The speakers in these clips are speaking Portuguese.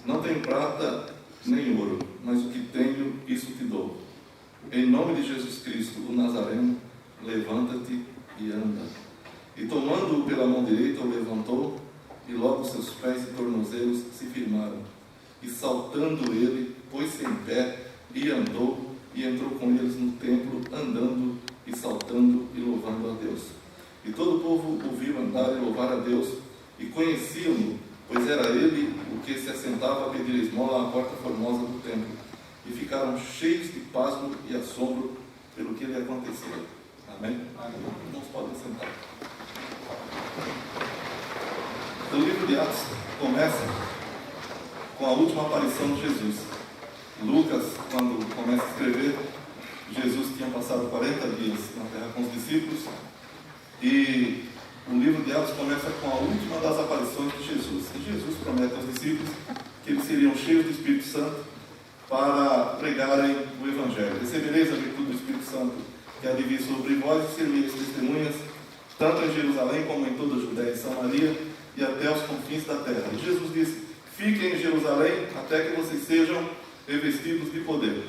Não tenho prata nem ouro, mas o que tenho, isso te dou. Em nome de Jesus Cristo, o Nazareno, levanta-te e anda. E tomando-o pela mão direita, o levantou, e logo seus pés e tornozelos se firmaram. E saltando ele, pôs-se em pé e andou, e entrou com eles no templo, andando e saltando e louvando a Deus. E todo o povo o viu andar e louvar a Deus, e conheciam-no, pois era ele o que se assentava a pedir esmola à porta formosa do templo. E ficaram cheios de pasmo e assombro pelo que lhe aconteceu. Amém? Irmãos, podem sentar. O livro de Atos começa com a última aparição de Jesus. Lucas, quando começa a escrever, Jesus tinha passado 40 dias na terra com os discípulos, e o livro de Atos começa com a última das aparições de Jesus. E Jesus promete aos discípulos que eles seriam cheios do Espírito Santo para pregarem o Evangelho. Recebereis a virtude do Espírito Santo, que há de vir sobre vós, e sereis testemunhas, tanto em Jerusalém como em toda a Judéia e Samaria, e até os confins da terra. E Jesus disse: fiquem em Jerusalém, até que vocês sejam revestidos de poder.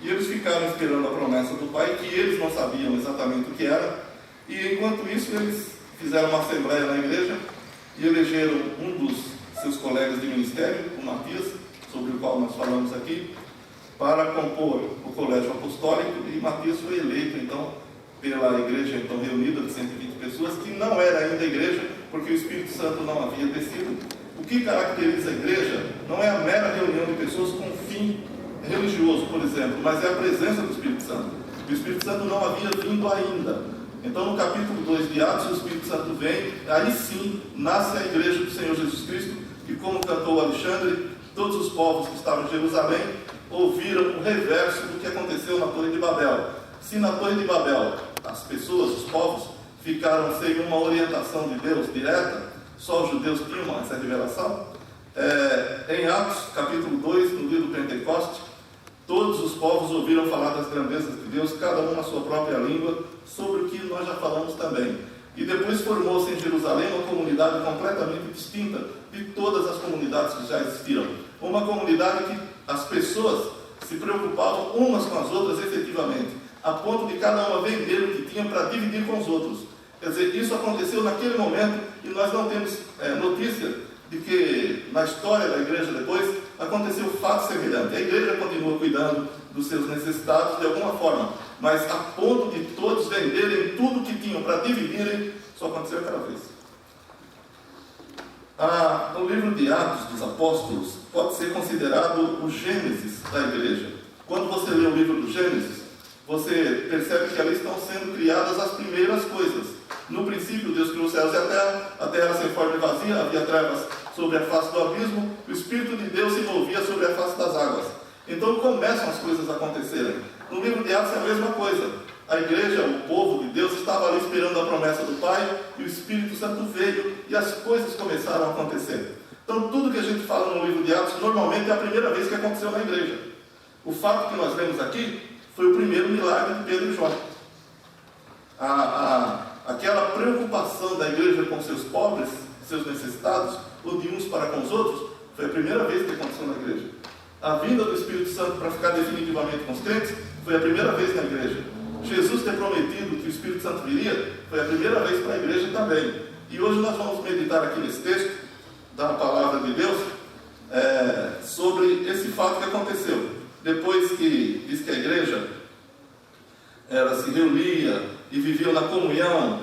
E eles ficaram esperando a promessa do Pai, que eles não sabiam exatamente o que era, e enquanto isso eles fizeram uma assembleia na igreja, e elegeram um dos seus colegas de ministério, o Matias, sobre o qual nós falamos aqui, para compor o colégio apostólico, e Matias foi eleito, então, pela igreja então reunida de 120 pessoas, que não era ainda igreja, porque o Espírito Santo não havia descido. O que caracteriza a igreja não é a mera reunião de pessoas com fim religioso, por exemplo, mas é a presença do Espírito Santo. O Espírito Santo não havia vindo ainda. Então, no capítulo 2 de Atos, o Espírito Santo vem, aí sim nasce a igreja do Senhor Jesus Cristo, e como cantou Alexandre, todos os povos que estavam em Jerusalém ouviram o reverso do que aconteceu na Torre de Babel. Se na Torre de Babel as pessoas, os povos, ficaram sem uma orientação de Deus direta, só os judeus tinham essa revelação, em Atos, capítulo 2, no dia do Pentecoste, todos os povos ouviram falar das grandezas de Deus, cada um na sua própria língua, sobre o que nós já falamos também. E depois formou-se em Jerusalém uma comunidade completamente distinta de todas as comunidades que já existiram. Uma comunidade que as pessoas se preocupavam umas com as outras efetivamente, a ponto de cada uma vender o que tinha para dividir com os outros. Quer dizer, isso aconteceu naquele momento, e nós não temos notícia de que na história da igreja depois aconteceu fato semelhante. A igreja continua cuidando dos seus necessitados de alguma forma, mas a ponto de todos venderem tudo que tinham para dividirem, só aconteceu aquela vez. O livro de Atos dos Apóstolos pode ser considerado o Gênesis da igreja. Quando você lê o livro do Gênesis, você percebe que ali estão sendo criadas as primeiras coisas. No princípio, Deus criou os céus e a terra era sem forma e vazia, havia trevas sobre a face do abismo, o Espírito de Deus se movia sobre a face das águas. Então começam as coisas a acontecerem. No livro de Atos é a mesma coisa. A igreja, o povo de Deus, estava ali esperando a promessa do Pai, e o Espírito Santo veio, e as coisas começaram a acontecer. Então tudo que a gente fala no livro de Atos, normalmente é a primeira vez que aconteceu na igreja. O fato que nós lemos aqui foi o primeiro milagre de Pedro e João. Aquela preocupação da igreja com seus pobres, seus necessitados, ou de uns para com os outros, foi a primeira vez que aconteceu na igreja. A vinda do Espírito Santo para ficar definitivamente com os crentes foi a primeira vez na igreja. Jesus ter prometido que o Espírito Santo viria foi a primeira vez para a igreja também. E hoje nós vamos meditar aqui nesse texto da palavra de Deus sobre esse fato que aconteceu. Depois que diz que a igreja ela se reunia e viviam na comunhão,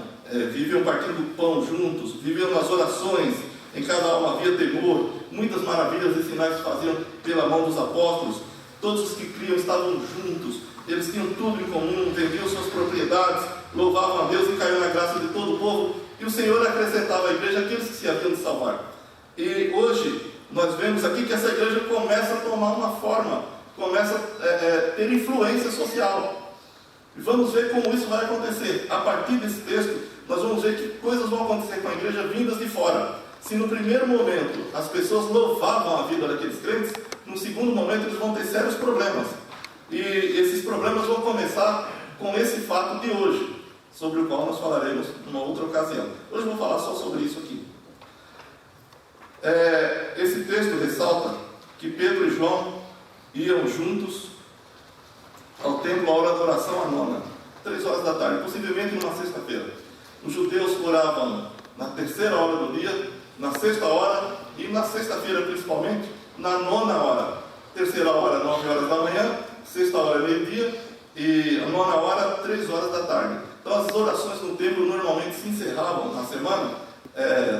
viviam partindo do pão juntos, viviam nas orações, em cada alma havia temor, muitas maravilhas e sinais se faziam pela mão dos apóstolos, todos os que criam estavam juntos, eles tinham tudo em comum, vendiam suas propriedades, louvavam a Deus e caiu na graça de todo o povo, e o Senhor acrescentava à igreja aqueles que se haviam de salvar. E hoje nós vemos aqui que essa igreja começa a tomar uma forma, começa a ter influência social. E vamos ver como isso vai acontecer. A partir desse texto, nós vamos ver que coisas vão acontecer com a igreja vindas de fora. Se no primeiro momento as pessoas louvavam a vida daqueles crentes, no segundo momento eles vão ter sérios problemas. E esses problemas vão começar com esse fato de hoje, sobre o qual nós falaremos numa outra ocasião. Hoje eu vou falar só sobre isso aqui. Esse texto ressalta que Pedro e João iam juntos ao templo, à hora da oração, à nona, 3 horas da tarde, possivelmente numa sexta-feira. Os judeus oravam na terceira hora do dia, na sexta hora e na sexta-feira principalmente, na nona hora. Terceira hora, 9 horas da manhã, sexta hora, meio-dia, e a nona hora, 3 horas da tarde. Então as orações no templo normalmente se encerravam na semana,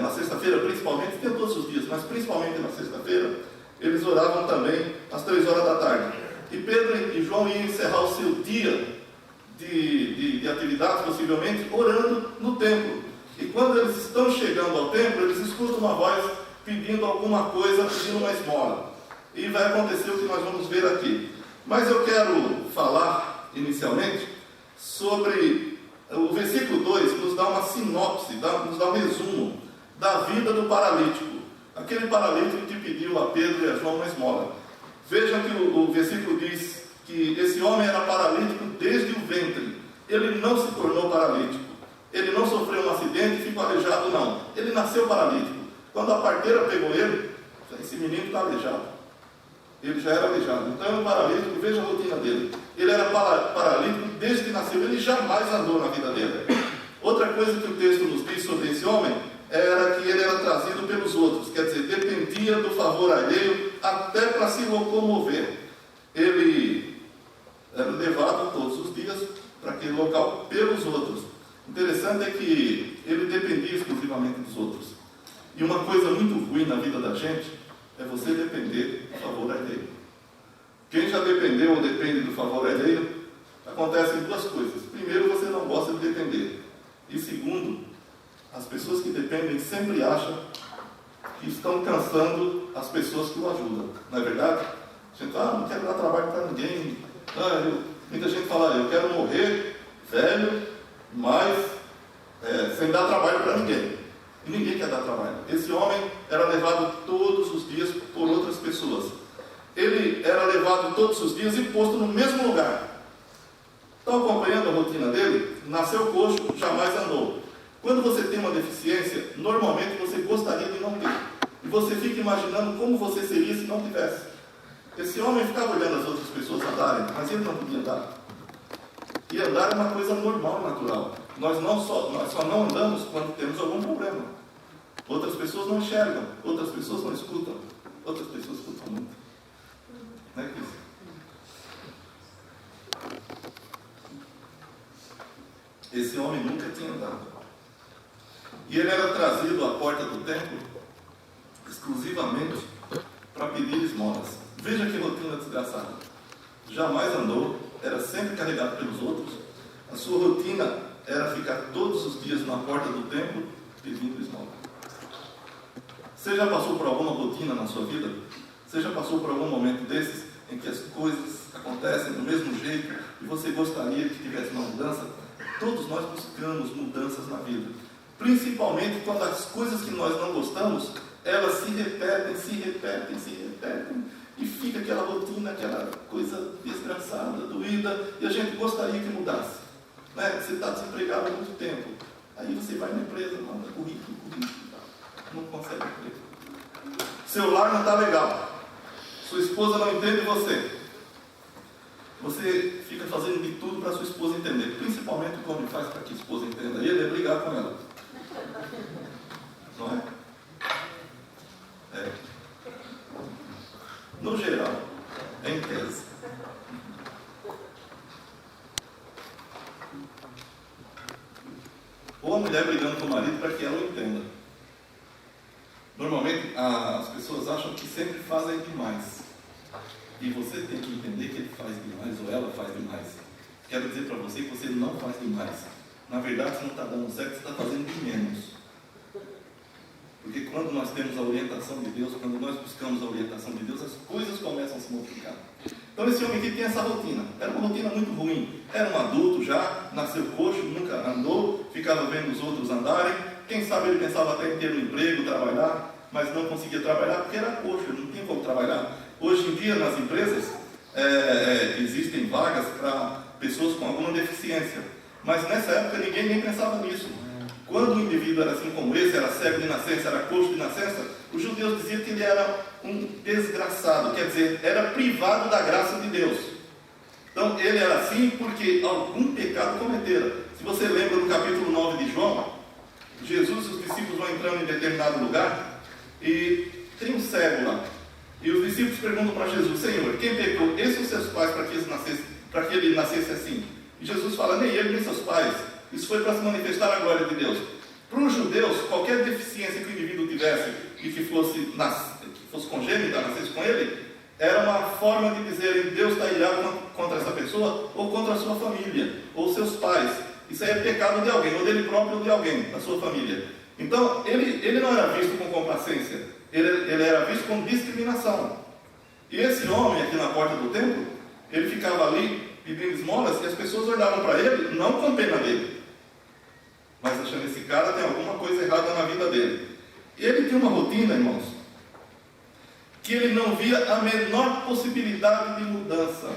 na sexta-feira principalmente, tem todos os dias, mas principalmente na sexta-feira, eles oravam também às 3 horas da tarde. E Pedro e João iam encerrar o seu dia de atividades, possivelmente, orando no templo. E quando eles estão chegando ao templo, eles escutam uma voz pedindo alguma coisa, pedindo uma esmola. E vai acontecer o que nós vamos ver aqui. Mas eu quero falar, inicialmente, sobre o versículo 2, nos dá uma sinopse, nos dá um resumo da vida do paralítico. Aquele paralítico que pediu a Pedro e a João uma esmola. Vejam que o versículo diz que esse homem era paralítico desde o ventre. Ele não se tornou paralítico. Ele não sofreu um acidente e ficou aleijado, não. Ele nasceu paralítico. Quando a parteira pegou ele, esse menino está aleijado. Ele já era aleijado. Então é um paralítico, veja a rotina dele. Ele era paralítico desde que nasceu. Ele jamais andou na vida dele. Outra coisa que o texto nos diz sobre esse homem era que ele era trazido pelos outros. Quer dizer, dependia do favor alheio até para se locomover. Ele era levado todos os dias para aquele local pelos outros. Interessante é que ele dependia exclusivamente dos outros. E uma coisa muito ruim na vida da gente é você depender do favor alheio. Quem já dependeu ou depende do favor alheio, acontecem 2 coisas. Primeiro, você não gosta de depender. E segundo, as pessoas que dependem sempre acham que estão cansando as pessoas que o ajudam. Não é verdade? A gente fala, não quero dar trabalho para ninguém. Muita gente fala, eu quero morrer velho, mas sem dar trabalho para ninguém. E ninguém quer dar trabalho. Esse homem era levado todos os dias por outras pessoas. Ele era levado todos os dias e posto no mesmo lugar. Estão acompanhando a rotina dele? Nasceu coxo, jamais andou. Quando você tem uma deficiência, normalmente você gostaria de não ter. E você fica imaginando como você seria se não tivesse. Esse homem ficava olhando as outras pessoas andarem, mas ele não podia andar. E andar é uma coisa normal, natural. Nós só não andamos quando temos algum problema. Outras pessoas não enxergam, outras pessoas não escutam, outras pessoas escutam muito. Não é isso? Esse homem nunca tinha andado. E ele era trazido à porta do templo exclusivamente para pedir esmolas. Veja que rotina desgraçada. Jamais andou, era sempre carregado pelos outros. A sua rotina era ficar todos os dias na porta do templo pedindo esmola. Você já passou por alguma rotina na sua vida? Você já passou por algum momento desses em que as coisas acontecem do mesmo jeito e você gostaria que tivesse uma mudança? Todos nós buscamos mudanças na vida. Principalmente quando as coisas que nós não gostamos, elas se repetem, e fica aquela rotina, aquela coisa desgraçada, doída, e a gente gostaria que mudasse. Né? Você está desempregado há muito tempo, aí você vai na empresa, manda currículo, não consegue emprego. Seu lar não está legal, sua esposa não entende você. Você fica fazendo de tudo para sua esposa entender, principalmente o que o homem faz para que a esposa entenda ele, é brigar com ela. Não é? É. No geral, em tese. Ou a mulher brigando com o marido para que ela o entenda. Normalmente as pessoas acham que sempre fazem demais. E você tem que entender que ele faz demais ou ela faz demais. Quero dizer para você que você não faz demais. Na verdade, você não está dando certo, você está fazendo de menos. Porque quando nós temos a orientação de Deus, quando nós buscamos a orientação de Deus, as coisas começam a se modificar. Então esse homem aqui tem essa rotina. Era uma rotina muito ruim. Era um adulto já, nasceu coxo, nunca andou, ficava vendo os outros andarem. Quem sabe ele pensava até em ter um emprego, trabalhar, mas não conseguia trabalhar porque era coxo, não tinha como trabalhar. Hoje em dia, nas empresas, existem vagas para pessoas com alguma deficiência. Mas nessa época ninguém nem pensava nisso. Quando o indivíduo era assim como esse, era cego de nascença, era coxo de nascença, os judeus diziam que ele era um desgraçado, quer dizer, era privado da graça de Deus. Então ele era assim porque algum pecado cometera. Se você lembra do capítulo 9 de João, Jesus e os discípulos vão entrando em determinado lugar e tem um cego lá. E os discípulos perguntam para Jesus: Senhor, quem pecou? Esses os seus pais para que ele nascesse assim? E Jesus fala: nem ele nem seus pais. Isso foi para se manifestar a glória de Deus. Para os judeus, qualquer deficiência que o indivíduo tivesse e que fosse congênita, nascesse com ele, era uma forma de dizer: Deus está irado contra essa pessoa, ou contra a sua família, ou seus pais. Isso aí é pecado de alguém, ou dele próprio ou de alguém, da sua família. Então, ele não era visto com complacência, ele era visto com discriminação. E esse homem aqui na porta do templo, ele ficava ali pedindo esmolas, e as pessoas olhavam para ele, não com pena dele, mas achando: esse cara tem alguma coisa errada na vida dele. E ele tinha uma rotina, irmãos, que ele não via a menor possibilidade de mudança.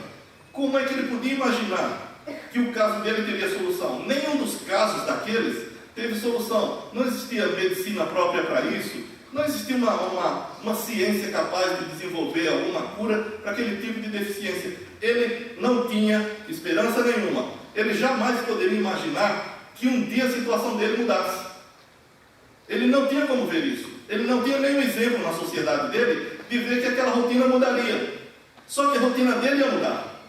Como é que ele podia imaginar que o caso dele teria solução? Nenhum dos casos daqueles teve solução. Não existia medicina própria para isso, não existia uma ciência capaz de desenvolver alguma cura para aquele tipo de deficiência. Ele não tinha esperança nenhuma. Ele jamais poderia imaginar que um dia a situação dele mudasse. Ele não tinha como ver isso. Ele não tinha nenhum exemplo na sociedade dele de ver que aquela rotina mudaria. Só que a rotina dele ia mudar.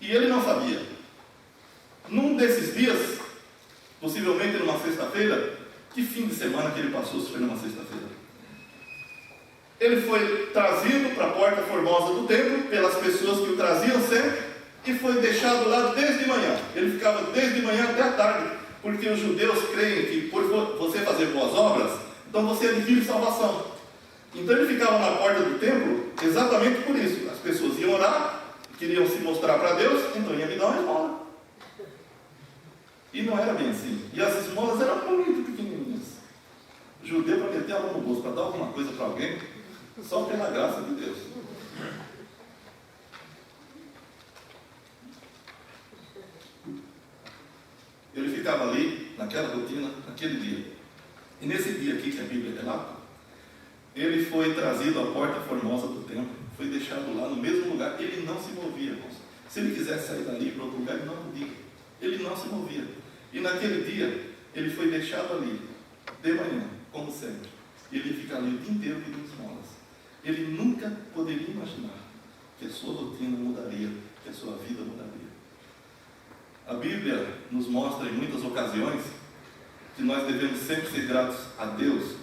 E ele não sabia. Num desses dias, possivelmente numa sexta-feira, que fim de semana que ele passou se foi numa sexta-feira? Ele foi trazido para a porta formosa do templo pelas pessoas que o traziam sempre e foi deixado lá desde manhã. Ele ficava desde manhã até a tarde, porque os judeus creem que por você fazer boas obras, então você adquire salvação. Então ele ficava na porta do templo exatamente por isso. As pessoas iam orar, queriam se mostrar para Deus, então ia me dar uma esmola. E não era bem assim. E as esmolas eram muito pequenininhas. O judeu, para meter a mão no bolso, para dar alguma coisa para alguém, só pela graça de Deus. Ele ficava ali, naquela rotina, naquele dia. E nesse dia aqui que a Bíblia relata, ele foi trazido à porta formosa do templo, foi deixado lá no mesmo lugar. Ele não se movia, irmãos. Se ele quisesse sair dali para outro lugar, ele não podia. Ele não se movia. E naquele dia, ele foi deixado ali, de manhã, como sempre. E ele fica ali o dia inteiro pedindo esmolas. Ele nunca poderia imaginar que a sua rotina mudaria, que a sua vida mudaria. A Bíblia nos mostra em muitas ocasiões que nós devemos sempre ser gratos a Deus.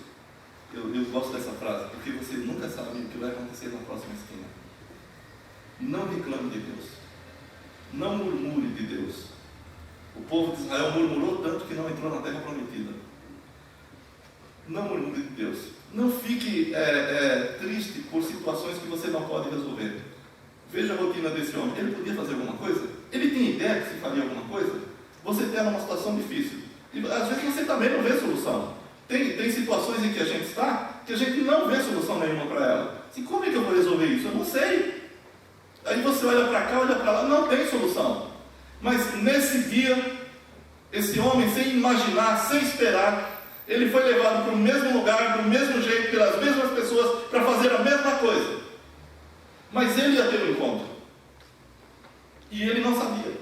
Eu gosto dessa frase, porque você nunca sabe o que vai acontecer na próxima esquina. Não reclame de Deus. Não murmure de Deus. O povo de Israel murmurou tanto que não entrou na terra prometida. Não murmure de Deus. Não fique triste por situações que você não pode resolver. Veja a rotina desse homem. Ele podia fazer alguma coisa? Ele tinha ideia que se faria alguma coisa? Você está numa situação difícil. E às vezes você também não vê solução. Tem situações em que a gente está, que a gente não vê solução nenhuma para ela. Assim, como é que eu vou resolver isso? Eu não sei. Aí você olha para cá, olha para lá, não tem solução. Mas nesse dia, esse homem, sem imaginar, sem esperar, ele foi levado para o mesmo lugar, do mesmo jeito, pelas mesmas pessoas, para fazer a mesma coisa. Mas ele ia ter um encontro. E ele não sabia.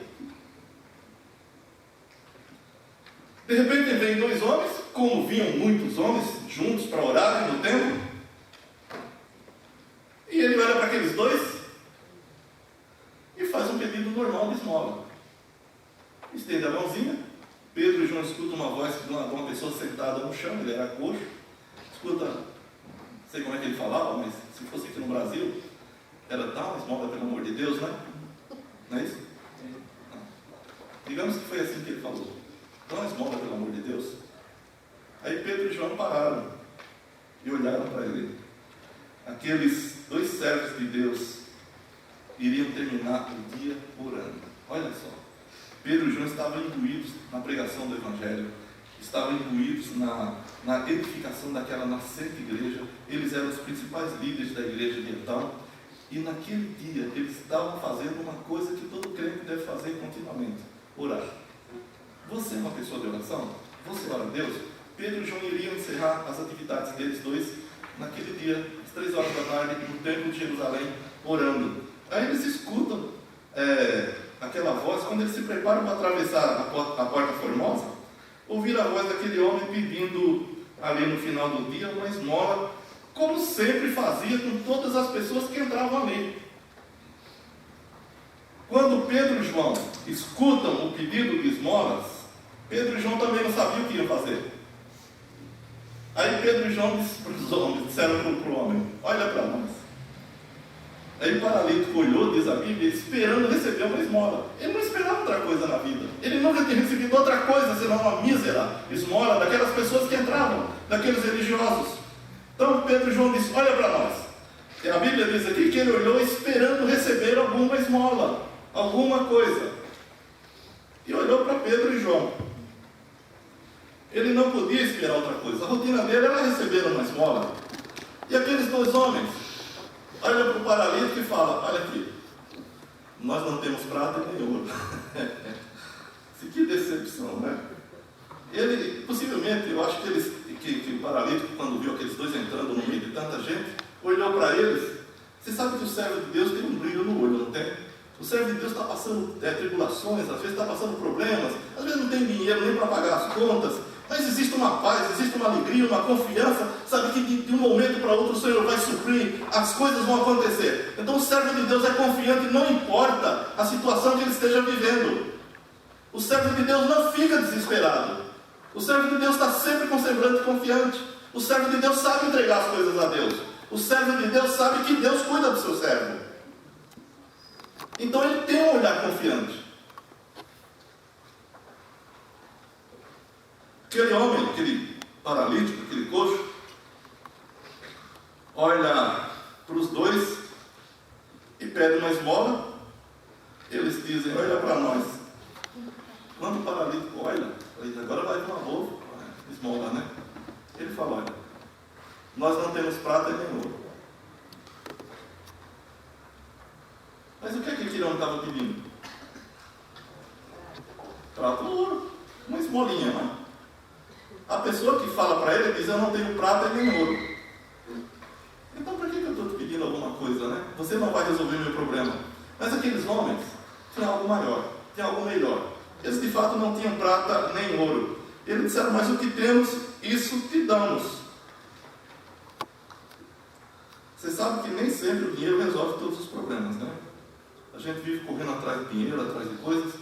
De repente vem dois homens, como vinham muitos homens juntos para orarem no templo. E ele olha para aqueles dois e faz um pedido normal de esmola. Estende a mãozinha. Pedro e João escutam uma voz de uma pessoa sentada no chão, ele era coxo. Escuta, não sei como é que ele falava, mas se fosse aqui no Brasil, era dar uma esmola, pelo amor de Deus, né? Não é isso? Não. Digamos que foi assim que ele falou. Dá uma esmola, pelo amor de Deus. Aí Pedro e João pararam e olharam para ele. Aqueles dois servos de Deus iriam terminar o dia orando. Olha só. Pedro e João estavam imbuídos na pregação do Evangelho, estavam imbuídos na edificação daquela nascente igreja. Eles eram os principais líderes da igreja de então, e naquele dia eles estavam fazendo uma coisa que todo crente deve fazer continuamente: orar. Você é uma pessoa de oração? fosse hora de Deus, Pedro e João iriam encerrar as atividades deles dois naquele dia, às 3 horas da tarde, no templo de Jerusalém, orando. Aí eles escutam aquela voz, quando eles se preparam para atravessar a porta formosa, ouvir a voz daquele homem pedindo ali no final do dia uma esmola, como sempre fazia com todas as pessoas que entravam ali. Quando Pedro e João escutam o pedido de esmolas, Pedro e João também não sabiam o que iam fazer. Aí Pedro e João disseram para o homem: olha para nós. Aí o paralítico olhou, diz a Bíblia, esperando receber uma esmola. Ele não esperava outra coisa na vida. Ele nunca tinha recebido outra coisa senão uma mísera esmola daquelas pessoas que entravam, daqueles religiosos. Então Pedro e João disse: olha para nós. E a Bíblia diz aqui que ele olhou esperando receber alguma esmola, alguma coisa. E olhou para Pedro e João. Ele não podia esperar outra coisa. A rotina dele era receber uma esmola. E aqueles dois homens olha para o paralítico e fala: olha aqui, nós não temos prata nem ouro. Que decepção, né? Ele, possivelmente, eu acho que o paralítico, quando viu aqueles dois entrando no meio de tanta gente, olhou para eles. Você sabe que o servo de Deus tem um brilho no olho, não tem? O servo de Deus está passando tribulações, às vezes está passando problemas, às vezes não tem dinheiro nem para pagar as contas, mas existe uma paz, existe uma alegria, uma confiança, sabe que de um momento para outro o Senhor vai suprir, as coisas vão acontecer. Então o servo de Deus é confiante, não importa a situação que ele esteja vivendo. O servo de Deus não fica desesperado. O servo de Deus está sempre com semblante confiante. O servo de Deus sabe entregar as coisas a Deus. O servo de Deus sabe que Deus cuida do seu servo. Então ele tem um olhar confiante. Aquele homem, aquele paralítico, aquele coxo, olha para os dois e pede uma esmola. Eles dizem: olha para nós. Quando o paralítico olha, agora vai vir uma boa esmola, né? Ele fala: olha, nós não temos prata nem ouro. Mas o que é que aquele homem estava pedindo? Prata ou ouro? Uma esmolinha, não é? A pessoa que fala para ele diz: eu não tenho prata nem ouro. Então para que eu estou te pedindo alguma coisa, né? Você não vai resolver o meu problema. Mas aqueles homens tinham algo maior, tinham algo melhor. Eles de fato não tinham prata nem ouro. Eles disseram: mas o que temos, isso te damos. Você sabe que nem sempre o dinheiro resolve todos os problemas, né? A gente vive correndo atrás de dinheiro, atrás de coisas,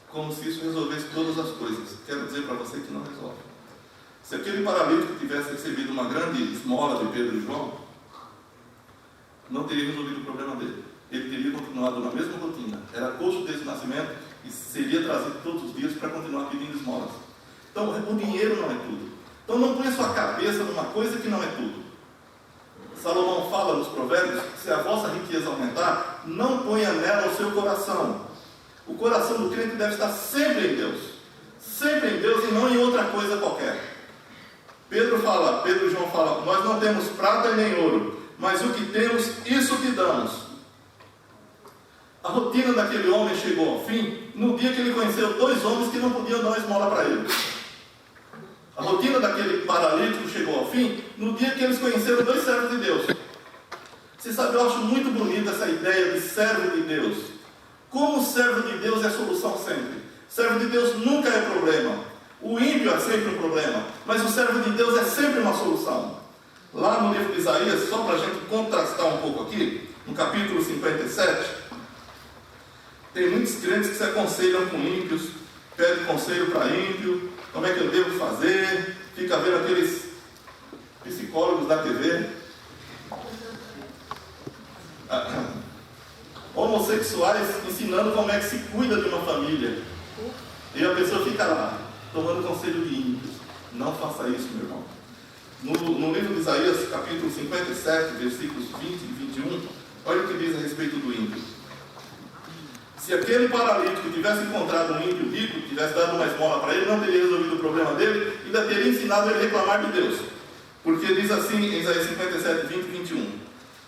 como se isso resolvesse todas as coisas. Quero dizer para você que não resolve. Se aquele paralítico tivesse recebido uma grande esmola de Pedro e João, não teria resolvido o problema dele. Ele teria continuado na mesma rotina. Era coxo desde o nascimento e seria trazido todos os dias para continuar pedindo esmolas. Então, o dinheiro não é tudo. Então, não põe sua cabeça numa coisa que não é tudo. Salomão fala nos provérbios: se a vossa riqueza aumentar, não ponha nela o seu coração. O coração do crente deve estar sempre em Deus. Sempre em Deus e não em outra coisa qualquer. Pedro e João falam: nós não temos prata e nem ouro, mas o que temos, isso te damos. A rotina daquele homem chegou ao fim no dia que ele conheceu dois homens que não podiam dar uma esmola para ele. A rotina daquele paralítico chegou ao fim no dia que eles conheceram dois servos de Deus. Você sabe, eu acho muito bonita essa ideia de servo de Deus. Como servo de Deus é solução sempre. Servo de Deus nunca é problema. O ímpio é sempre um problema, mas o servo de Deus é sempre uma solução. Lá no livro de Isaías, só para a gente contrastar um pouco aqui, no capítulo 57, tem muitos crentes que se aconselham com ímpios, pedem conselho para ímpio, como é que eu devo fazer, fica vendo aqueles psicólogos da TV, homossexuais ensinando como é que se cuida de uma família, e a pessoa fica lá, tomando conselho de ímpios. Não faça isso, meu irmão. No livro de Isaías, capítulo 57, versículos 20 e 21, olha o que diz a respeito do ímpio. Se aquele paralítico tivesse encontrado um ímpio rico, tivesse dado uma esmola para ele, não teria resolvido o problema dele, ainda teria ensinado ele a reclamar de Deus. Porque diz assim em Isaías 57, 20 e 21: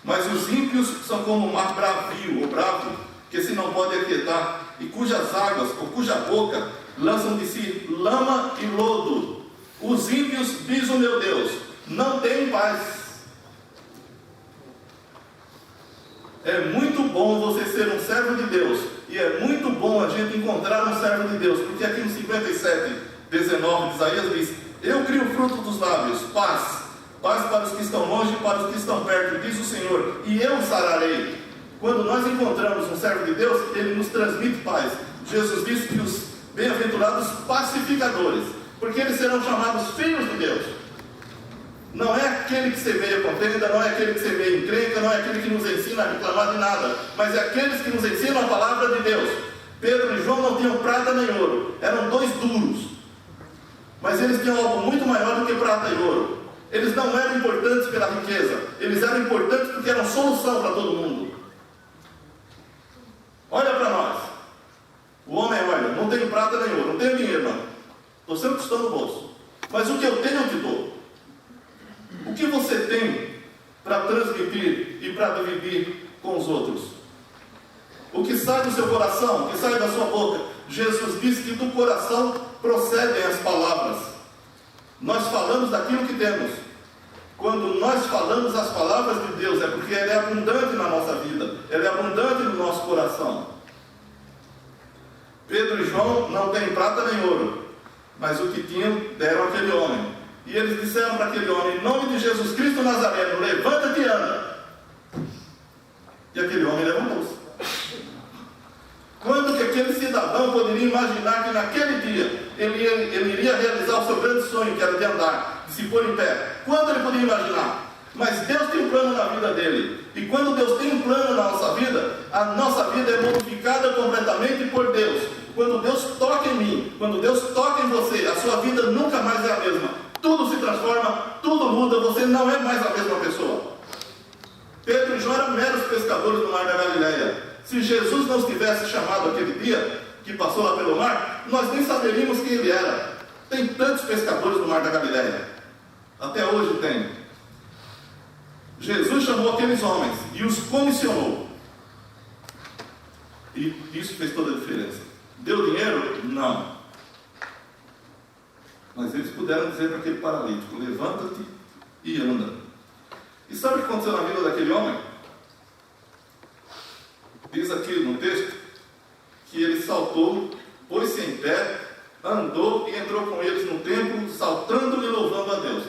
mas os ímpios são como o mar bravio, ou bravo, que se não pode aquietar, e cujas águas, ou cuja boca, lançam de si lama e lodo. Os ímpios, diz o meu Deus, não têm paz. É muito bom você ser um servo de Deus, e é muito bom a gente encontrar um servo de Deus, porque aqui no 57:19 de Isaías diz: eu crio o fruto dos lábios, paz, paz para os que estão longe e para os que estão perto, diz o Senhor, e eu sararei. Quando nós encontramos um servo de Deus, ele nos transmite paz. Jesus disse que os bem-aventurados pacificadores, porque eles serão chamados filhos de Deus. Não é aquele que semeia contenda, não é aquele que semeia encrenca, não é aquele que nos ensina a reclamar de nada, mas é aqueles que nos ensinam a palavra de Deus. Pedro e João não tinham prata nem ouro, eram dois duros, mas eles tinham algo muito maior do que prata e ouro. Eles não eram importantes pela riqueza, eles eram importantes porque eram solução para todo mundo. Olha para nós, o homem olha, não tenho prata nem ouro, não tenho dinheiro não, estou sempre custando no bolso, mas o que eu tenho eu te dou. O que você tem para transmitir e para dividir com os outros? O que sai do seu coração, o que sai da sua boca? Jesus disse que do coração procedem as palavras. Nós falamos daquilo que temos. Quando nós falamos as palavras de Deus, é porque Ele é abundante na nossa vida, Ele é abundante no nosso coração. Pedro e João não têm prata nem ouro, mas o que tinham deram àquele homem. E eles disseram para aquele homem: em nome de Jesus Cristo Nazareno, levanta-te e anda. E aquele homem levantou-se. Quando que aquele cidadão poderia imaginar que naquele dia ele iria realizar o seu grande sonho, que era de andar, de se pôr em pé? Quando ele podia imaginar? Mas Deus tem um plano na vida dele. E quando Deus tem um plano na nossa vida, a nossa vida é modificada completamente por Deus. Quando Deus toca em mim, quando Deus toca em você, a sua vida nunca mais é a mesma. Tudo se transforma, tudo muda, você não é mais a mesma pessoa. Pedro e João eram meros pescadores no mar da Galileia. Se Jesus não os tivesse chamado aquele dia, que passou lá pelo mar, nós nem saberíamos quem ele era. Tem tantos pescadores no mar da Galileia. Até hoje tem. Jesus chamou aqueles homens e os comissionou. E isso fez toda a diferença. Deu dinheiro? Não. Mas eles puderam dizer para aquele paralítico: levanta-te e anda. E sabe o que aconteceu na vida daquele homem? Diz aqui no texto que ele saltou, pôs-se em pé, andou e entrou com eles no templo, saltando e louvando a Deus.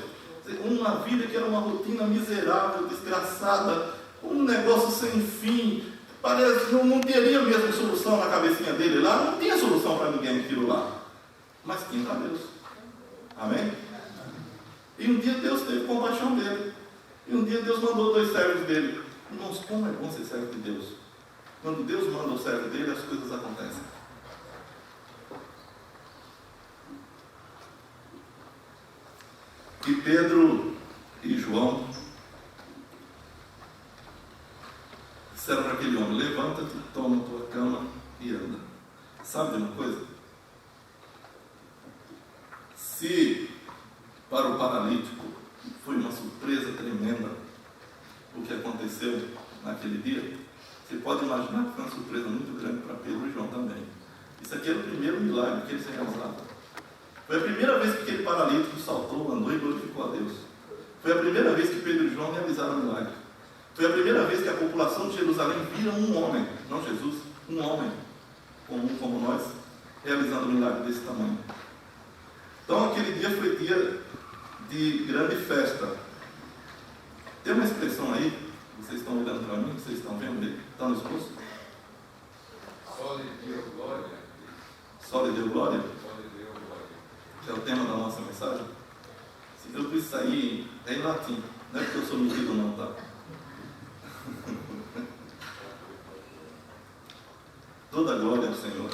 Uma vida que era uma rotina miserável, desgraçada, um negócio sem fim. Parece, não teria mesmo solução na cabecinha dele lá, não tinha solução para ninguém aquilo lá, mas tinha para Deus. Amém? E um dia Deus teve compaixão dele. E um dia Deus mandou 2 servos dele. Irmãos, como é bom ser servo de Deus. Quando Deus manda o servo dele, as coisas acontecem. E Pedro e João disseram para aquele homem: levanta-te, toma tua cama e anda. Sabe de uma coisa? Se para o paralítico foi uma surpresa tremenda o que aconteceu naquele dia, você pode imaginar que foi uma surpresa muito grande para Pedro e João também. Isso aqui era o primeiro milagre que eles realizaram. Foi a primeira vez que aquele paralítico saltou, andou e glorificou a Deus. Foi a primeira vez que Pedro e João realizaram o milagre. Foi a primeira vez que a população de Jerusalém vira um homem, não Jesus, um homem comum como nós, realizando um milagre desse tamanho. Então aquele dia foi dia de grande festa. Tem uma expressão aí, vocês estão olhando para mim, vocês estão vendo ele? Está no esboço? Só lhe deu glória. Só lhe deu glória? Só lhe deu glória. Que é o tema da nossa mensagem. Se eu disse aí, é em latim. Não é porque eu sou metido não, tá? Toda glória ao Senhor.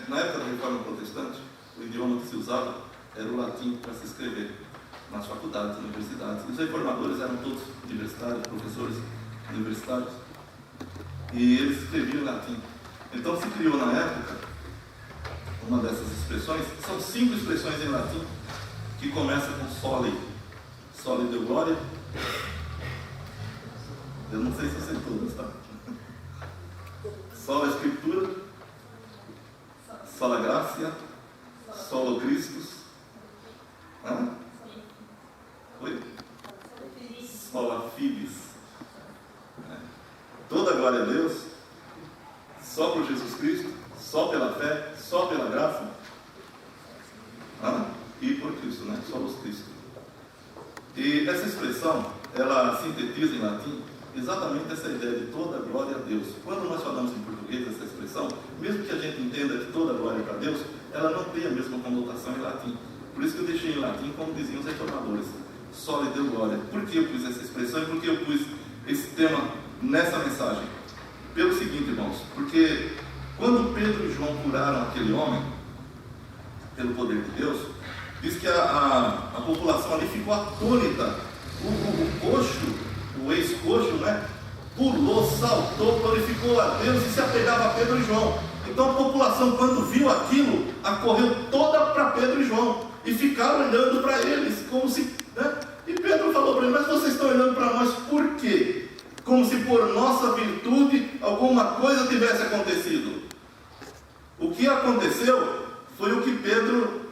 Na época da Reforma Protestante, o idioma que se usava era o latim para se escrever nas faculdades, universidades. Os reformadores eram todos universitários, professores universitários, e eles escreviam em latim. Então se criou na época uma dessas expressões, são 5 expressões em latim, que começa com soli. Soli deu glória. Eu não sei se eu sei todas, tá? Sola Escritura, sola Gracia, solo Christus. Hã? Oi? Sola Fides. Toda glória a Deus, só por Jesus Cristo, só pela fé, só pela graça. E por Cristo, né? Solos Cristo. E essa expressão, ela sintetiza em latim exatamente essa ideia de toda glória a Deus. Quando nós falamos em português essa expressão, mesmo que a gente entenda que toda glória é para Deus, ela não tem a mesma conotação em latim. Por isso que eu deixei em latim, como diziam os reformadores, só lhe deu glória. Por que eu pus essa expressão e por que eu pus esse tema nessa mensagem? Pelo seguinte, irmãos, porque quando Pedro e João curaram aquele homem, pelo poder de Deus, diz que a população ali ficou atônita. O coxo, o ex-coxo, né, pulou, saltou, glorificou a Deus e se apegava a Pedro e João. Então a população, quando viu aquilo, acorreu toda para Pedro e João e ficaram olhando para eles, como se, né? E Pedro falou para eles: mas vocês estão olhando para nós por quê? Como se por nossa virtude alguma coisa tivesse acontecido. O que aconteceu foi o que Pedro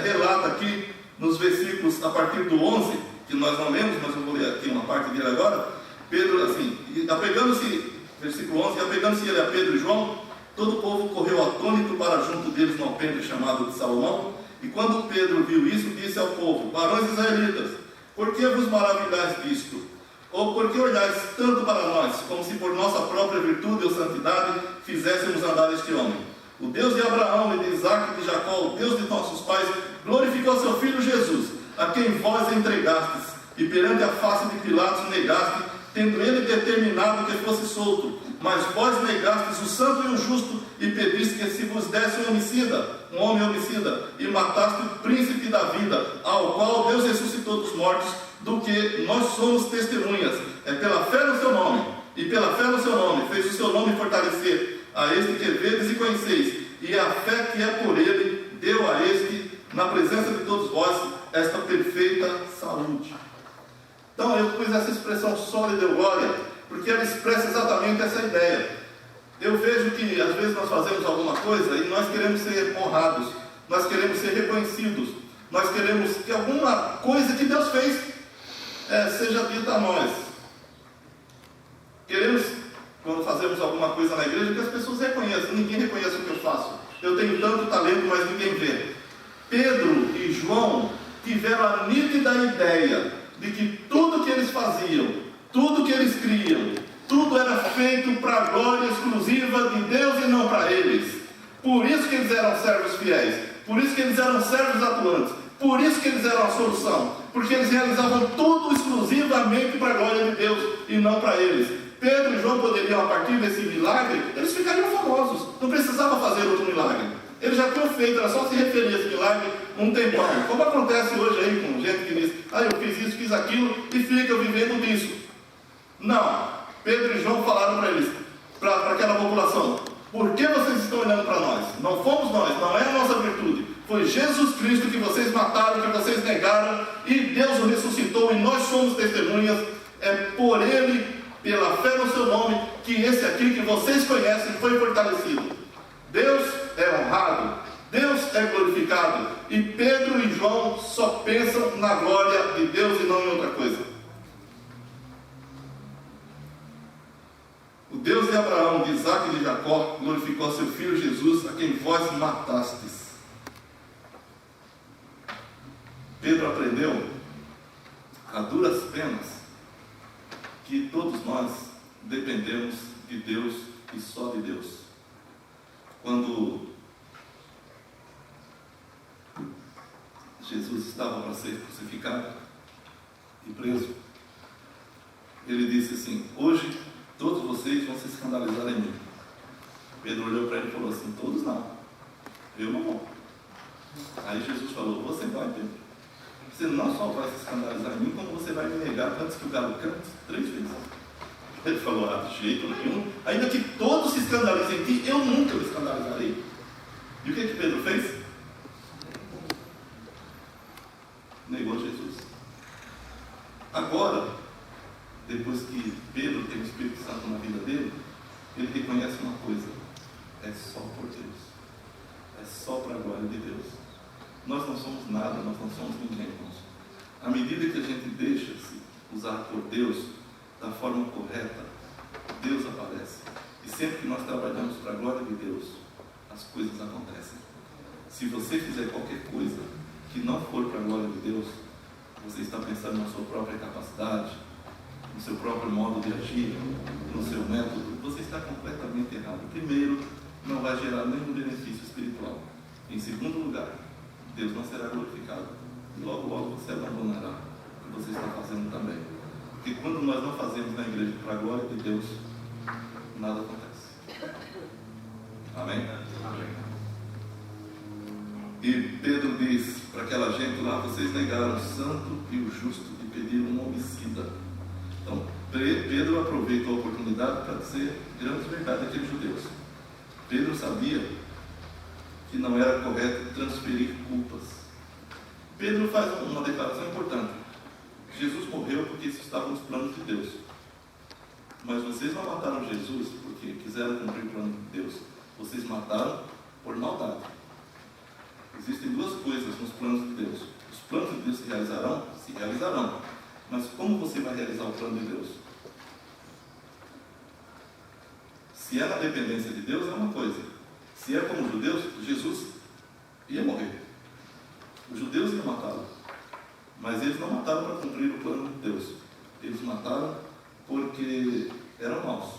relata aqui nos versículos a partir do 11, que nós não lemos, mas eu vou ler aqui uma parte dele agora. Pedro, assim, apegando-se, versículo 11, apegando-se ele a Pedro e João, todo o povo correu atônito para junto deles no alpendre chamado de Salomão. E quando Pedro viu isso, disse ao povo: varões israelitas, por que vos maravilhais disto? Ou por que olhais tanto para nós, como se por nossa própria virtude ou santidade fizéssemos andar este homem? O Deus de Abraão e de Isaac e de Jacó, o Deus de nossos pais, glorificou seu filho Jesus, a quem vós entregastes, e perante a face de Pilatos negaste, tendo ele determinado que fosse solto. Mas vós negastes o santo e o justo, e pediste que se vos desse um homem homicida, e mataste o príncipe da vida, ao qual Deus ressuscitou dos mortos, do que nós somos testemunhas. É pela fé no seu nome, e pela fé no seu nome, fez o seu nome fortalecer, a este que vedes e conheceis, e a fé que é por ele, deu a este, na presença de todos vós, esta perfeita saúde. Então eu pus essa expressão só lhe deu glória, porque ela expressa exatamente essa ideia. Eu vejo que às vezes nós fazemos alguma coisa e nós queremos ser honrados, nós queremos ser reconhecidos, nós queremos que alguma coisa que Deus fez seja dita a nós. Queremos, quando fazemos alguma coisa na igreja, que as pessoas reconheçam. Ninguém reconhece o que eu faço. Eu tenho tanto talento, mas ninguém vê. Pedro e João tiveram a nítida ideia de que tudo que eles faziam, tudo que eles criam, tudo era feito para a glória exclusiva de Deus e não para eles. Por isso que eles eram servos fiéis, por isso que eles eram servos atuantes, por isso que eles eram a solução, porque eles realizavam tudo exclusivamente para a glória de Deus e não para eles. Pedro e João poderiam, a partir desse milagre, eles ficariam famosos, não precisava fazer outro milagre. Eles já tinham feito, era só se referir a esse milagre um tempão. Como acontece hoje aí com gente que diz: eu fiz isso, fiz aquilo e fica vivendo disso. Não. Pedro e João falaram para eles, para aquela população: por que vocês estão olhando para nós? Não fomos nós, não é a nossa virtude. Foi Jesus Cristo que vocês mataram, que vocês negaram, e Deus o ressuscitou, e nós somos testemunhas. É por Ele, pela fé no seu nome, que esse aqui que vocês conhecem foi fortalecido. Deus é honrado, Deus é glorificado, e Pedro e João só pensam na glória de Deus e não em outra coisa. O Deus de Abraão, de Isaac e de Jacó glorificou seu filho Jesus, a quem vós matastes. Pedro aprendeu a duras penas que todos nós dependemos de Deus e só de Deus. Quando Jesus estava para ser crucificado e preso, ele disse assim: hoje todos vocês vão se escandalizar em mim. Pedro olhou para ele e falou assim: todos não, eu não vou. Aí Jesus falou: você vai, Pedro. Você não só vai se escandalizar em mim, como você vai me negar antes que o galo cante 3 vezes. Ele falou: de jeito nenhum, ainda que todos se escandalizem em ti, eu nunca me escandalizarei. E o que Pedro fez? Negou Jesus. Agora, depois que Pedro tem o Espírito Santo na vida dele, ele reconhece uma coisa: é só por Deus, é só para a glória de Deus. Nós não somos nada, nós não somos ninguém, irmãos. À medida que a gente deixa-se usar por Deus da forma correta, Deus aparece. E sempre que nós trabalhamos para a glória de Deus, as coisas acontecem. Se você fizer qualquer coisa que não for para a glória de Deus, você está pensando na sua própria capacidade, no seu próprio modo de agir, no seu método, você está completamente errado. Primeiro, não vai gerar nenhum benefício espiritual. Em segundo lugar, Deus não será glorificado. E logo, logo você abandonará o que você está fazendo também. Porque quando nós não fazemos na igreja para a glória de Deus, nada acontece. Amém? Amém. E Pedro diz para aquela gente lá: vocês negaram o santo e o justo e pediram um homicida. Então, Pedro aproveitou a oportunidade para dizer grandes verdades àqueles judeus. Pedro sabia que não era correto transferir culpas. Pedro faz uma declaração importante: Jesus morreu porque isso estava nos planos de Deus. Mas vocês não mataram Jesus porque quiseram cumprir o plano de Deus. Vocês mataram por maldade. Existem duas coisas nos planos de Deus. Os planos de Deus se realizarão. Mas como você vai realizar o plano de Deus? Se é na dependência de Deus, é uma coisa. Se é como os judeus, Jesus ia morrer. Os judeus iam matá-lo. Mas eles não mataram para cumprir o plano de Deus. Eles mataram porque eram maus.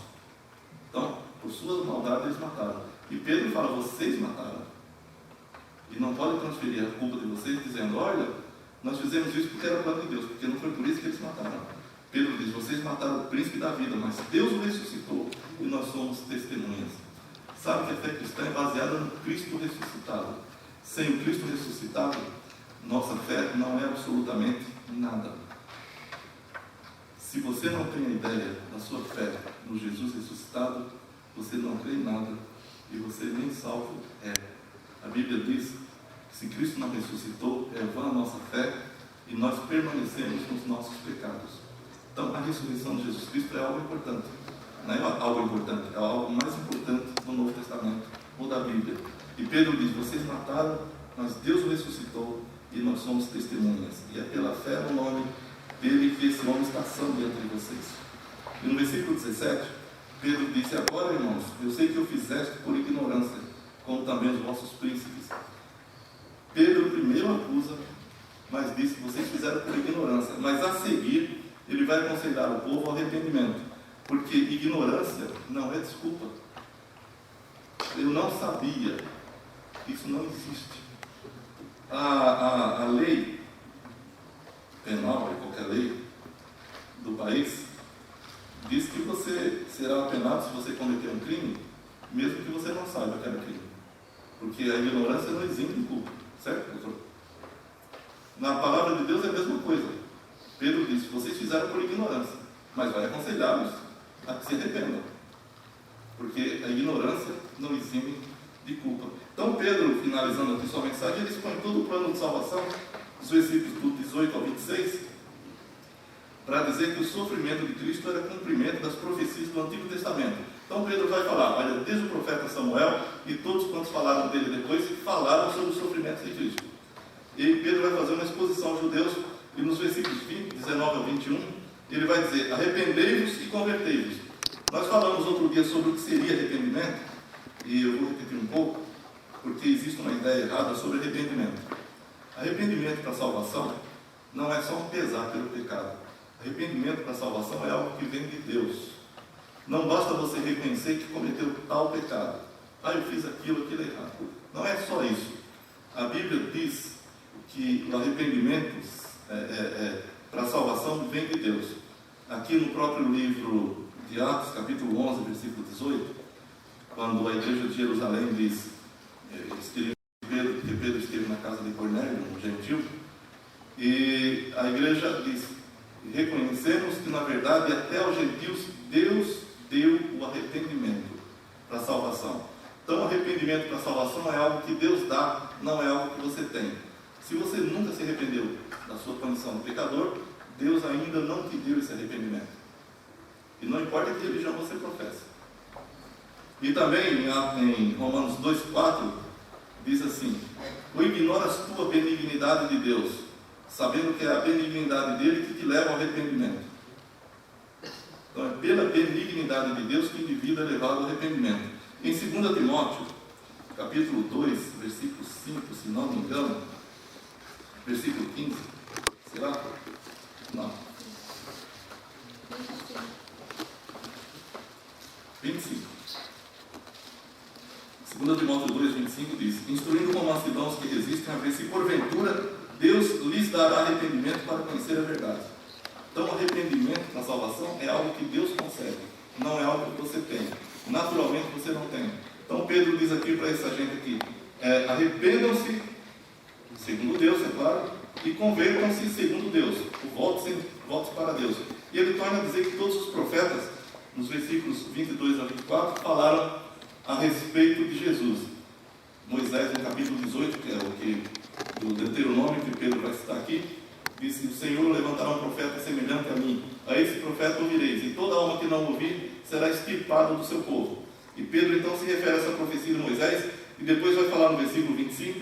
Então, por suas maldades, eles mataram. E Pedro fala: vocês mataram. E não podem transferir a culpa de vocês dizendo: olha, nós fizemos isso porque era o plano de Deus, porque não foi por isso que eles mataram. Pedro diz: vocês mataram o príncipe da vida, mas Deus o ressuscitou e nós somos testemunhas. Sabe que a fé cristã é baseada no Cristo ressuscitado. Sem o Cristo ressuscitado, nossa fé não é absolutamente nada. Se você não tem a ideia da sua fé no Jesus ressuscitado, você não crê em nada e você nem salvo é. A Bíblia diz que se Cristo não ressuscitou, é vã a nossa fé e nós permanecemos nos nossos pecados. Então, a ressurreição de Jesus Cristo é algo importante. Não é algo importante, é algo mais importante do Novo Testamento ou da Bíblia. E Pedro diz: vocês mataram, mas Deus o ressuscitou e nós somos testemunhas. E é pela fé no nome dele que esse nome está santo dentro de vocês. E no versículo 17, Pedro disse: agora, irmãos, eu sei que eu fizeste por ignorância, como também os vossos príncipes. Pedro primeiro acusa, mas disse: vocês fizeram por ignorância. Mas a seguir, ele vai aconselhar o povo ao arrependimento, porque ignorância não é desculpa. Eu não sabia. Isso não existe. A lei penal, qualquer lei do país, diz que você será apenado se você cometer um crime, mesmo que você não saiba que era crime. Porque a ignorância não exime de culpa. Certo, doutor? Na palavra de Deus é a mesma coisa. Pedro disse: vocês fizeram por ignorância, mas vai aconselhá-los a que se arrependam. Porque a ignorância não exime de culpa. Então Pedro, finalizando aqui sua mensagem, ele expõe todo o plano de salvação, dos versículos do 18 ao 26, para dizer que o sofrimento de Cristo era cumprimento das profecias do Antigo Testamento. Então Pedro vai falar: olha, desde o profeta Samuel e todos quantos falaram dele depois, falaram sobre os sofrimentos de Cristo. E Pedro vai fazer uma exposição aos judeus, e nos versículos 19 ao 21, ele vai dizer: arrependei-vos e convertei-vos. Nós falamos outro dia sobre o que seria arrependimento, e eu vou repetir um pouco, porque existe uma ideia errada sobre arrependimento. Arrependimento para a salvação não é só um pesar pelo pecado. Arrependimento para a salvação é algo que vem de Deus. Não basta você reconhecer que cometeu tal pecado. Eu fiz aquilo é errado. Não é só isso. A Bíblia diz que o arrependimento para a salvação vem de Deus. Aqui no próprio livro de Atos, capítulo 11, versículo 18, quando a igreja de Jerusalém diz que Pedro esteve na casa de Cornélio, um gentil, e a igreja diz: reconhecemos que na verdade até aos gentios Deus deu o arrependimento para a salvação. Então, o arrependimento para a salvação é algo que Deus dá, não é algo que você tem. Se você nunca se arrependeu da sua condição de pecador, Deus ainda não te deu esse arrependimento. E não importa que religião você professa. E também em Romanos 2,4 diz assim: ou ignoras tu a benignidade de Deus, sabendo que é a benignidade dele que te leva ao arrependimento. Então é pela benignidade de Deus que o indivíduo é levado ao arrependimento. Em 2 Timóteo, capítulo 2, versículo 5, se não me engano, versículo 15, será? Não. 25. 2 Timóteo 2, 25 diz: instruindo com mansidão os que resistem, a ver se porventura Deus lhes dará arrependimento para conhecer a verdade. Então, o arrependimento na salvação é algo que Deus concede, não é algo que você tem. Naturalmente você não tem. Então, Pedro diz aqui para essa gente aqui: arrependam-se, segundo Deus, é claro, e convertam-se segundo Deus. Volte para Deus. E ele torna a dizer que todos os profetas, nos versículos 22 a 24, falaram a respeito de Jesus. Moisés, no capítulo 18, que é o que do Deuteronômio, que Pedro vai citar aqui, disse: o Senhor levantará um profeta semelhante a mim, a esse profeta ouvireis, e toda alma que não ouvir será extirpada do seu povo. E Pedro então se refere a essa profecia de Moisés, e depois vai falar no versículo 25,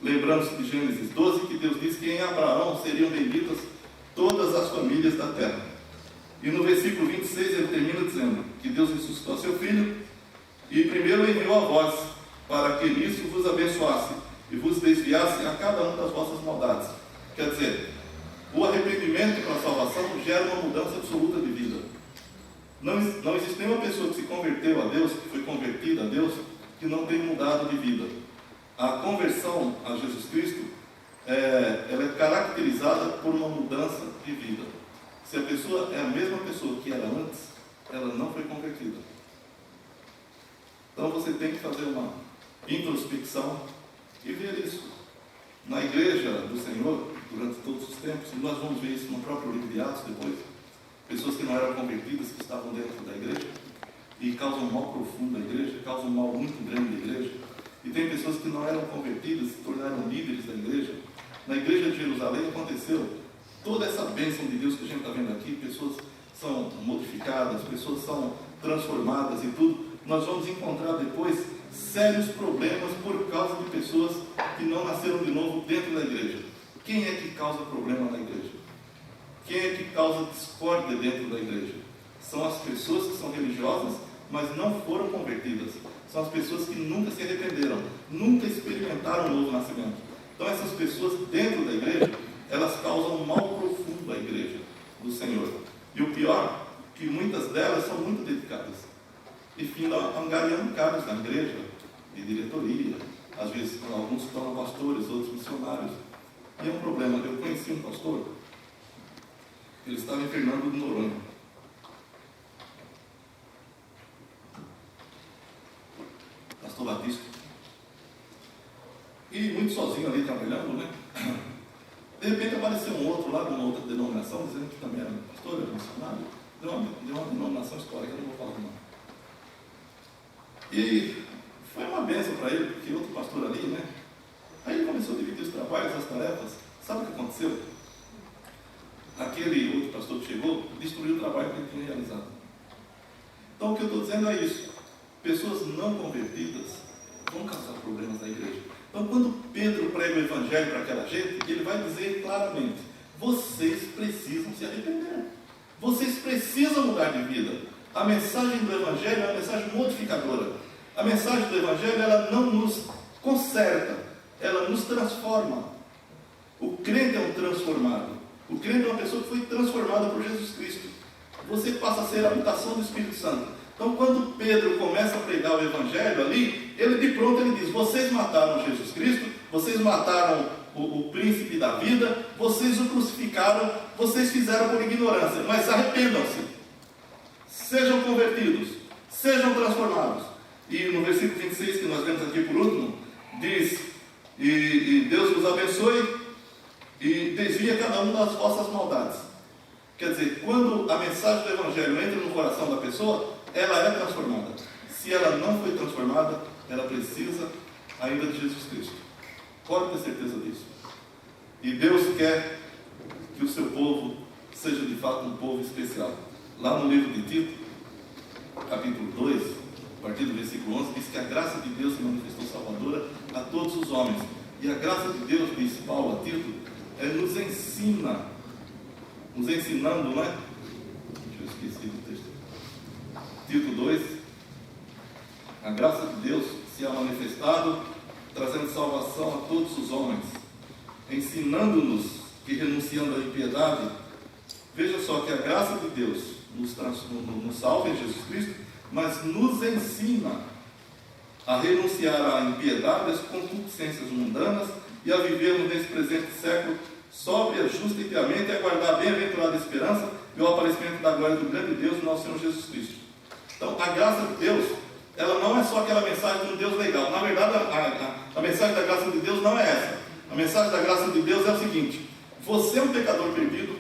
lembrando-se de Gênesis 12, que Deus disse que em Abraão seriam benditas todas as famílias da terra. E no versículo 26 ele termina dizendo que Deus ressuscitou seu filho, e primeiro enviou a vós, para que nisso vos abençoasse, e vos desviasse a cada um das vossas maldades. Quer dizer, o arrependimento para a salvação gera uma mudança absoluta de vida. Não existe nenhuma pessoa que se converteu a Deus, que foi convertida a Deus, que não tenha mudado de vida. A conversão a Jesus Cristo, ela é caracterizada por uma mudança de vida. Se a pessoa é a mesma pessoa que era antes, ela não foi convertida. Então você tem que fazer uma introspecção e ver isso. Na igreja do Senhor, durante todos os tempos, e nós vamos ver isso no próprio livro de Atos depois, pessoas que não eram convertidas, que estavam dentro da igreja, e causam um mal profundo à igreja, causam um mal muito grande à igreja. E tem pessoas que não eram convertidas, se tornaram líderes da igreja. Na igreja de Jerusalém aconteceu toda essa bênção de Deus que a gente está vendo aqui, pessoas são modificadas, pessoas são transformadas e tudo. Nós vamos encontrar depois sérios problemas por causa de pessoas que não nasceram de novo dentro da igreja. Quem é que causa problema na igreja? Quem é que causa discórdia dentro da igreja? São as pessoas que são religiosas, mas não foram convertidas. São as pessoas que nunca se arrependeram, nunca experimentaram o novo nascimento. Então essas pessoas dentro da igreja, elas causam um mal profundo à igreja do Senhor. E o pior, que muitas delas são muito dedicadas. E findam angariando cargos na igreja, de diretoria. Às vezes alguns se tornam pastores, outros missionários. E é um problema. Eu conheci um pastor, ele estava em Fernando de Noronha. Pastor Batista. E muito sozinho ali trabalhando, né? De repente apareceu um outro lá de uma outra denominação, dizendo que também era pastor, era missionário. Deu uma denominação histórica, não vou falar o nome. E foi uma bênção para ele, porque outro pastor ali, né? Aí ele começou a dividir os trabalhos, as tarefas. Sabe o que aconteceu? Aquele outro pastor que chegou, destruiu o trabalho que ele tinha realizado. Então o que eu estou dizendo é isso. Pessoas não convertidas vão causar problemas na igreja. Então quando Pedro prega o evangelho para aquela gente, ele vai dizer claramente: vocês precisam se arrepender. Vocês precisam mudar de vida. A mensagem do evangelho é uma mensagem modificadora. A mensagem do evangelho, ela não nos conserta, ela nos transforma. O crente é um transformado. O crente é uma pessoa que foi transformada por Jesus Cristo. Você passa a ser a habitação do Espírito Santo. Então quando Pedro começa a pregar o evangelho ali, ele de pronto ele diz: vocês mataram Jesus Cristo, vocês mataram o príncipe da vida, vocês o crucificaram, vocês fizeram por ignorância, mas arrependam-se, sejam convertidos, sejam transformados. E no versículo 26, que nós lemos aqui por último, diz: e Deus vos abençoe e desvia cada um das vossas maldades. Quer dizer, quando a mensagem do evangelho entra no coração da pessoa, ela é transformada. Se ela não foi transformada, ela precisa ainda de Jesus Cristo. Pode ter certeza disso. E Deus quer que o seu povo seja de fato um povo especial. Lá no livro de Tito, capítulo 2, a partir do versículo 11, diz que a graça de Deus se manifestou salvadora a todos os homens. E a graça de Deus, diz Paulo a Tito, nos ensina, nos ensinando, não é? Eu esqueci do texto. Tito 2, a graça de Deus se ha manifestado, trazendo salvação a todos os homens, ensinando-nos que, renunciando à impiedade, veja só que a graça de Deus nos salva em Jesus Cristo, mas nos ensina a renunciar à impiedade, às concupiscências mundanas e a vivermos nesse presente século sóbria, justa e piamente, e aguardar a bem-aventurada esperança e o aparecimento da glória do grande Deus, nosso Senhor Jesus Cristo. Então, a graça de Deus, ela não é só aquela mensagem de um Deus legal. Na verdade, a mensagem da graça de Deus não é essa. A mensagem da graça de Deus é o seguinte: você é um pecador perdido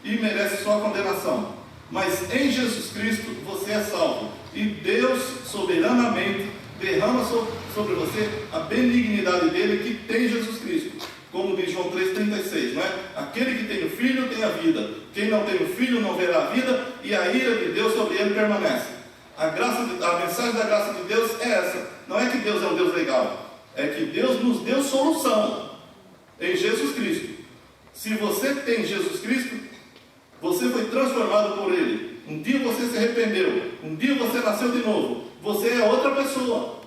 e merece só a condenação, mas em Jesus Cristo você é salvo, e Deus soberanamente derrama sobre você a benignidade dele que tem Jesus Cristo, como diz João 3,36, não é? Aquele que tem o Filho tem a vida, quem não tem o Filho não verá a vida, e a ira de Deus sobre ele permanece. A mensagem da graça de Deus é essa. Não é que Deus é um Deus legal, é que Deus nos deu solução em Jesus Cristo. Se você tem Jesus Cristo, você foi transformado por Ele. Um dia você se arrependeu, um dia você nasceu de novo, você é outra pessoa.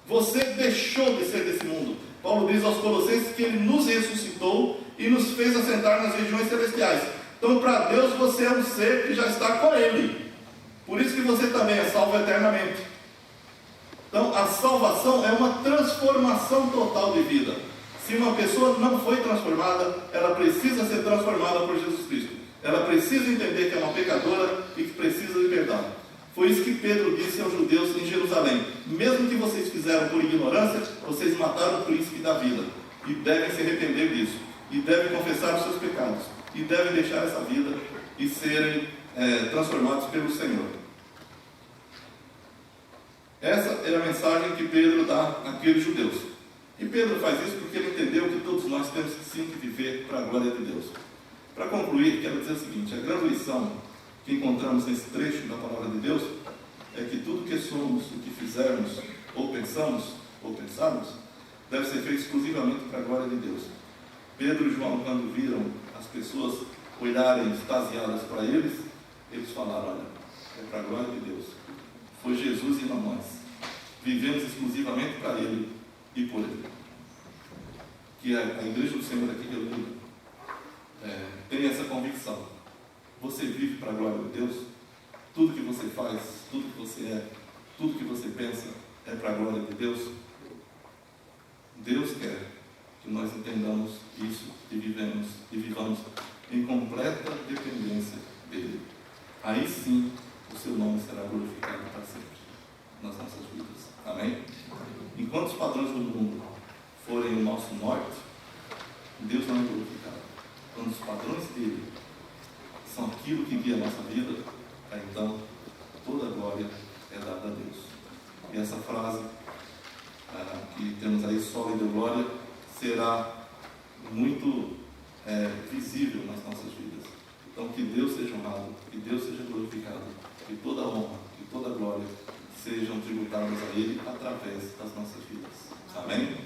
Você deixou de ser desse mundo. Paulo diz aos Colossenses que Ele nos ressuscitou e nos fez assentar nas regiões celestiais. Então, para Deus, você é um ser que já está com Ele. Por isso que você também é salvo eternamente. Então, a salvação é uma transformação total de vida. Se uma pessoa não foi transformada, ela precisa ser transformada por Jesus Cristo. Ela precisa entender que é uma pecadora e que precisa de perdão. Foi isso que Pedro disse aos judeus em Jerusalém: mesmo que vocês fizeram por ignorância, vocês mataram o príncipe da vida, e devem se arrepender disso, e devem confessar os seus pecados, e devem deixar essa vida e serem transformados pelo Senhor. Essa é a mensagem que Pedro dá àqueles judeus. E Pedro faz isso porque ele entendeu que todos nós temos que sim viver para a glória de Deus. Para concluir, quero dizer o seguinte: a grande lição que encontramos nesse trecho da palavra de Deus é que tudo que somos, o que fizermos, ou pensarmos, deve ser feito exclusivamente para a glória de Deus. Pedro e João, quando viram as pessoas olharem extasiadas para eles falaram: olha, é para a glória de Deus. Foi Jesus e não nós. Vivemos exclusivamente para Ele e por Ele. Que a igreja do Senhor aqui reunida tem essa convicção. Você vive para a glória de Deus? Tudo que você faz, tudo que você é, tudo que você pensa é para a glória de Deus? Deus quer que nós entendamos isso e vivamos em completa dependência dEle. Aí sim o seu nome será glorificado para sempre nas nossas vidas. Amém? Enquanto os padrões do mundo forem o nosso norte, Deus não é glorificado. Quando os padrões dele são aquilo que guia a nossa vida, então toda a glória é dada a Deus. E essa frase que temos aí, sólida glória, será muito visível nas nossas vidas. Então, que Deus seja honrado, que Deus seja glorificado, que toda a honra, que toda a glória sejam tributadas a Ele através das nossas vidas. Amém?